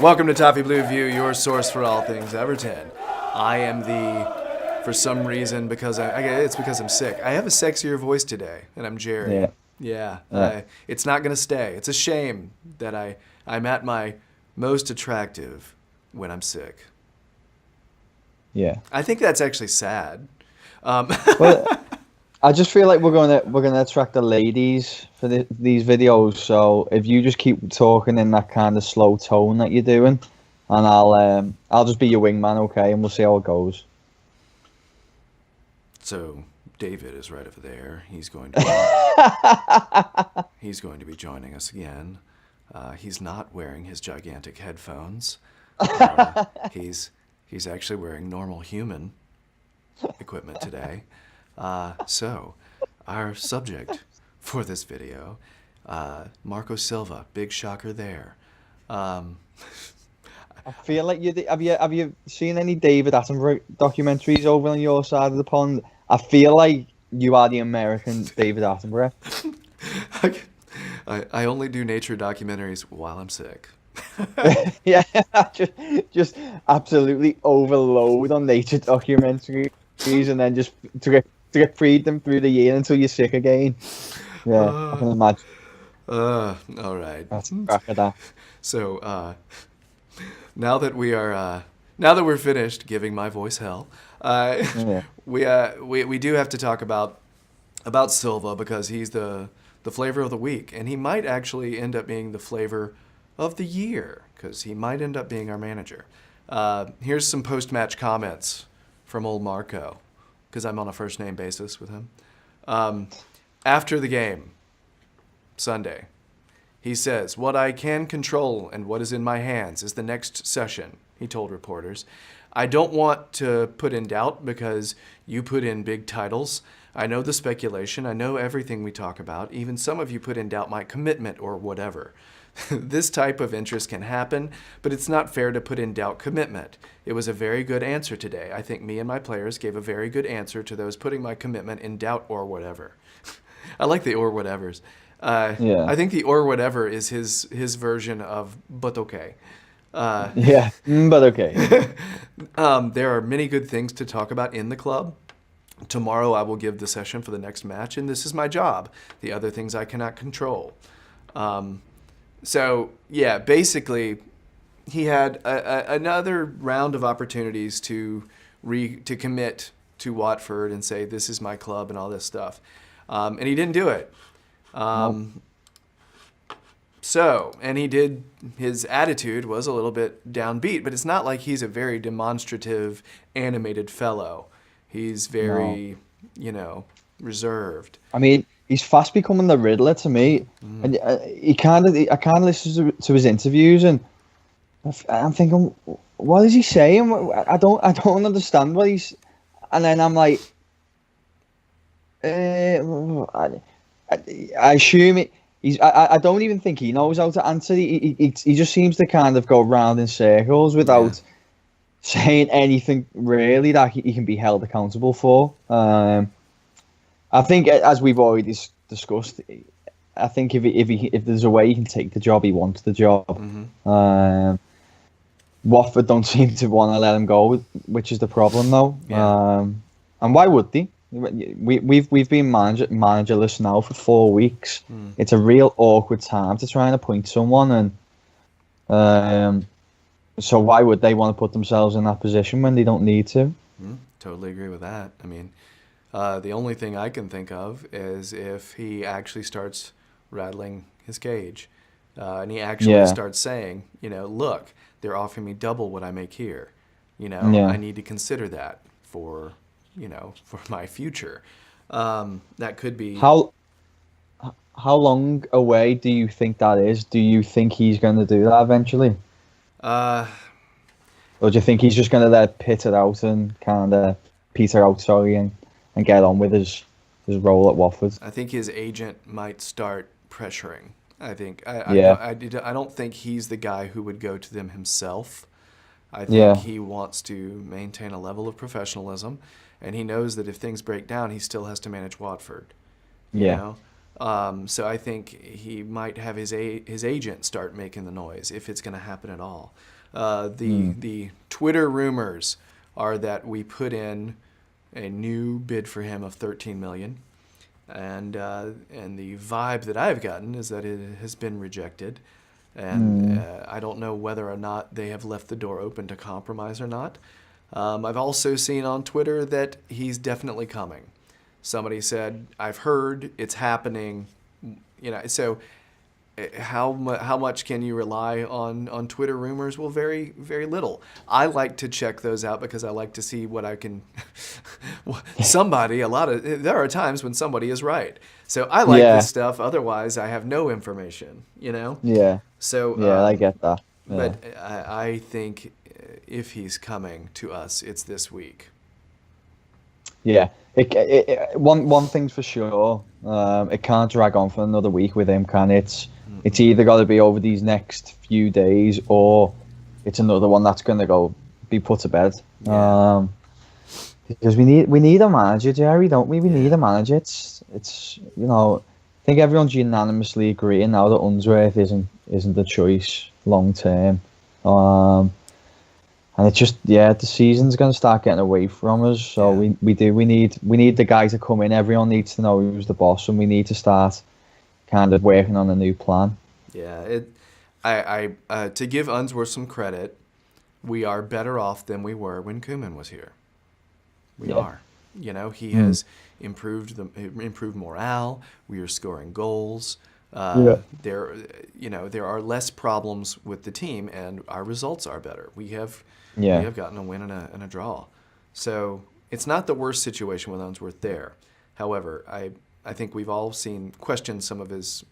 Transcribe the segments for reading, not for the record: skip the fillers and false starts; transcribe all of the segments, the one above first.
Welcome to Toffee Blue View, your source for all things Everton. I am for some reason, because it's because I'm sick. I have a sexier voice today, and I'm Gerry. Yeah. It's not going to stay. It's a shame that I'm at my most attractive when I'm sick. Yeah. I think that's actually sad. Well, I just feel like we're gonna attract the ladies for these videos. So if you just keep talking in that kind of slow tone that you're doing, and I'll just be your wingman, okay? And we'll see how it goes. So David is right over there. He's going to be joining us again. He's not wearing his gigantic headphones. He's actually wearing normal human equipment today. So our subject for this video, Marco Silva, big shocker there. I feel like have you seen any David Attenborough documentaries over on your side of the pond? I feel like you are the American David Attenborough. I only do nature documentaries while I'm sick. Yeah, just absolutely overload on nature documentaries, and then just to feed them through the year until you're sick again. Yeah, I can imagine. All right. That's crack of that. So now that we're finished giving my voice hell, Yeah. we do have to talk about Silva, because he's the flavor of the week, and he might actually end up being the flavor of the year, because he might end up being our manager. Here's some post-match comments from old Marco, because I'm on a first-name basis with him. After the game, Sunday, he says, "What I can control and what is in my hands is the next session," he told reporters. "I don't want to put in doubt, because you put in big titles. I know the speculation. I know everything we talk about. Even some of you put in doubt my commitment or whatever. This type of interest can happen, but it's not fair to put in doubt commitment. It was a very good answer today. I think me and my players gave a very good answer to those putting my commitment in doubt or whatever." I like the or whatevers. Yeah. I think the or whatever is his version of but okay. Yeah. But okay. There are many good things to talk about in the club. Tomorrow I will give the session for the next match, and this is my job. The other things I cannot control. So, yeah, basically, he had another round of opportunities to commit to Watford and say, this is my club and all this stuff. And he didn't do it. Nope. And his attitude was a little bit downbeat, but it's not like he's a very demonstrative, animated fellow. He's very, reserved. I mean, he's fast becoming the Riddler to me, and I kind of listen to his interviews, and I'm thinking, what is he saying? I don't understand what he's, and then I'm like, I assume he's. I don't even think he knows how to answer. He just seems to kind of go round in circles without saying anything really that he can be held accountable for. I think, as we've already discussed, I think if there's a way he can take the job, he wants the job. Watford don't seem to want to let him go, which is the problem, though. Yeah. And why would they? We've been managerless now for 4 weeks. It's a real awkward time to try and appoint someone, and so why would they want to put themselves in that position when they don't need to? Totally agree with that. I mean, the only thing I can think of is if he actually starts rattling his cage, and he actually starts saying, look, they're offering me double what I make here. I need to consider that for my future. That could be. How long away do you think that is? Do you think he's going to do that eventually? Or do you think he's just going to let it pit it out and kind of peter out, and get on with his role at Watford? I think his agent might start pressuring. I don't think he's the guy who would go to them himself. I think he wants to maintain a level of professionalism, and he knows that if things break down, he still has to manage Watford. So I think he might have his agent start making the noise, if it's going to happen at all. The Twitter rumors are that we put in a new bid for him of 13 million, and the vibe that I've gotten is that it has been rejected, and I don't know whether or not they have left the door open to compromise or not. I've also seen on Twitter that he's definitely coming. Somebody said, "I've heard it's happening," So how much can you rely on Twitter rumors? Well, very, very little. I like to check those out because I like to see what I can. There are times when somebody is right, so I like this stuff. Otherwise, I have no information. Yeah. So Yeah, I get that. Yeah. But I think if he's coming to us, it's this week. Yeah. One thing's for sure. It can't drag on for another week with him, can it? It's either got to be over these next few days, or it's another one that's going to be put to bed. Yeah. Because we need a manager, Gerry, don't we? We need a manager. It's I think everyone's unanimously agreeing now that Unsworth isn't the choice long term. And it's just the season's going to start getting away from us. So we need the guy to come in. Everyone needs to know who's the boss, and we need to start kind of working on a new plan. Yeah, to give Unsworth some credit, we are better off than we were when Koeman was here. We are. He has improved morale. We are scoring goals. There are less problems with the team, and our results are better. We have gotten a win and a draw. So it's not the worst situation with Unsworth there. However, I think we've all questioned some of his,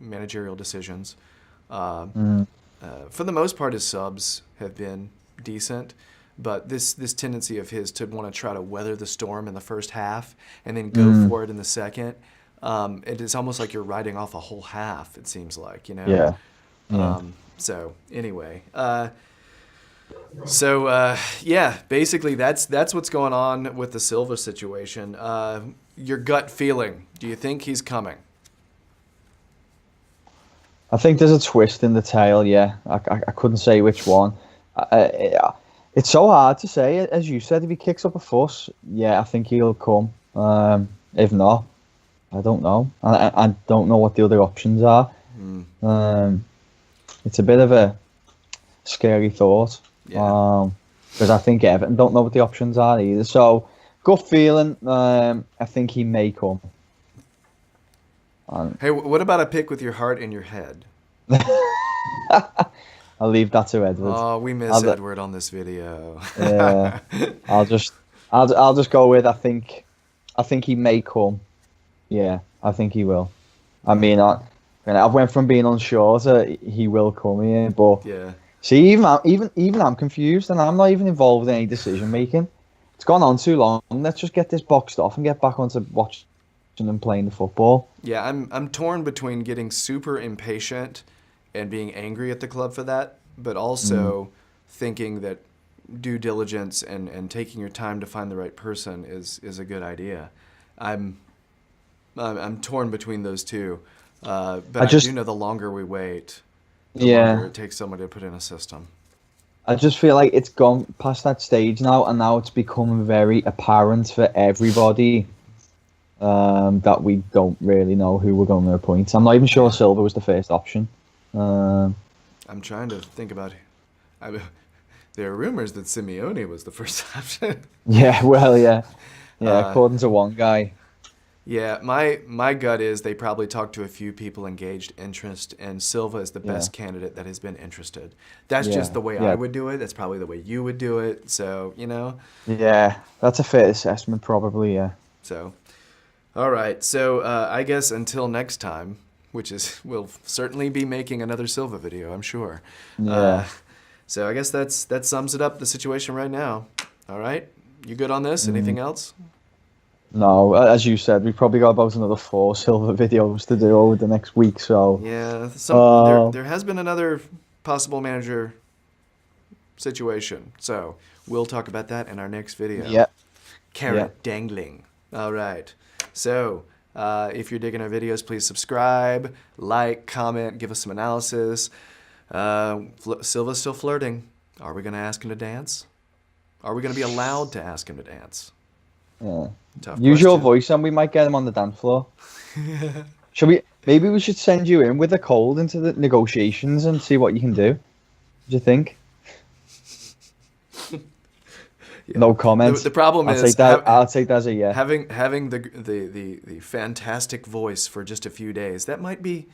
managerial decisions. For the most part, his subs have been decent, but this tendency of his to want to try to weather the storm in the first half and then go for it in the second, it's almost like you're riding off a whole half. It seems like, Yeah. So anyway. Basically that's what's going on with the Silva situation. Your gut feeling, do you think he's coming? I think there's a twist in the tail, yeah. I couldn't say which one. It's so hard to say. As you said, if he kicks up a fuss, I think he'll come. If not, I don't know. I don't know what the other options are. It's a bit of a scary thought. Because I think Everton don't know what the options are either. So, gut feeling, I think he may come. Hey, what about a pick with your heart in your head? I'll leave that to Edward. Oh, we miss Edward on this video. Yeah, I'll just go with I think he may come. Yeah, I think he will. I mean, I went from being unsure to he will come here, but see, even I'm confused, and I'm not even involved in any decision making. It's gone on too long. Let's just get this boxed off and get back onto watching and playing the football. Yeah, I'm torn between getting super impatient and being angry at the club for that, but also thinking that due diligence and taking your time to find the right person is a good idea. I'm torn between those two, but I do know the longer we wait, the longer it takes someone to put in a system. I just feel like it's gone past that stage now, and now it's becoming very apparent for everybody that we don't really know who we're going to appoint. I'm not even sure Silva was the first option. I'm trying to think about it. There are rumors that Simeone was the first option. According to one guy. Yeah, my gut is they probably talked to a few people engaged interest, and Silva is the best candidate that has been interested. That's just the way I would do it. That's probably the way you would do it. So, Yeah, that's a fair assessment, probably, yeah. So, all right. So, I guess until next time, which is, we'll certainly be making another Silva video, I'm sure. Yeah. So I guess that sums it up, the situation right now. All right? You good on this? Anything else? No, as you said, we've probably got about another 4 Silva videos to do over the next week, so... Yeah, there has been another possible manager situation, so we'll talk about that in our next video. Yeah. Carrot dangling. All right. So, if you're digging our videos, please subscribe, like, comment, give us some analysis. Silva's still flirting. Are we going to ask him to dance? Are we going to be allowed to ask him to dance? Yeah. Tough Use your question. voice and we might get him on the dance floor. Should we? Maybe we should send you in with a cold into the negotiations and see what you can do. What do you think? Yeah. No comments. The problem I'll is take that. I'll take that as a yeah. having the fantastic voice for just a few days. That might be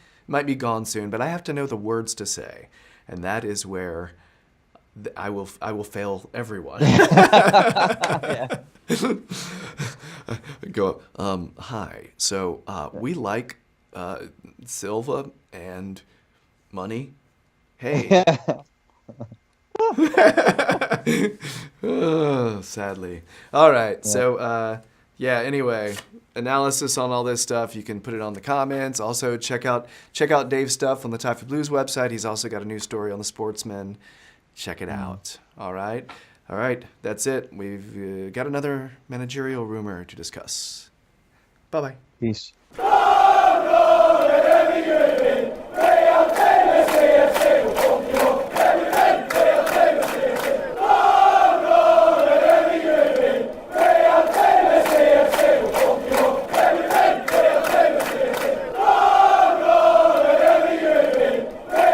gone soon, but I have to know the words to say, and that is where I will fail everyone. Go, hi. So we like Silva and money. Hey. Oh, sadly. All right. Yeah. So, anyway, analysis on all this stuff, you can put it on the comments. Also, check out Dave's stuff on the Toffee Blues website. He's also got a new story on the Sportsman. Check it out. All right. That's it. We've got another managerial rumor to discuss. Bye-bye. Peace.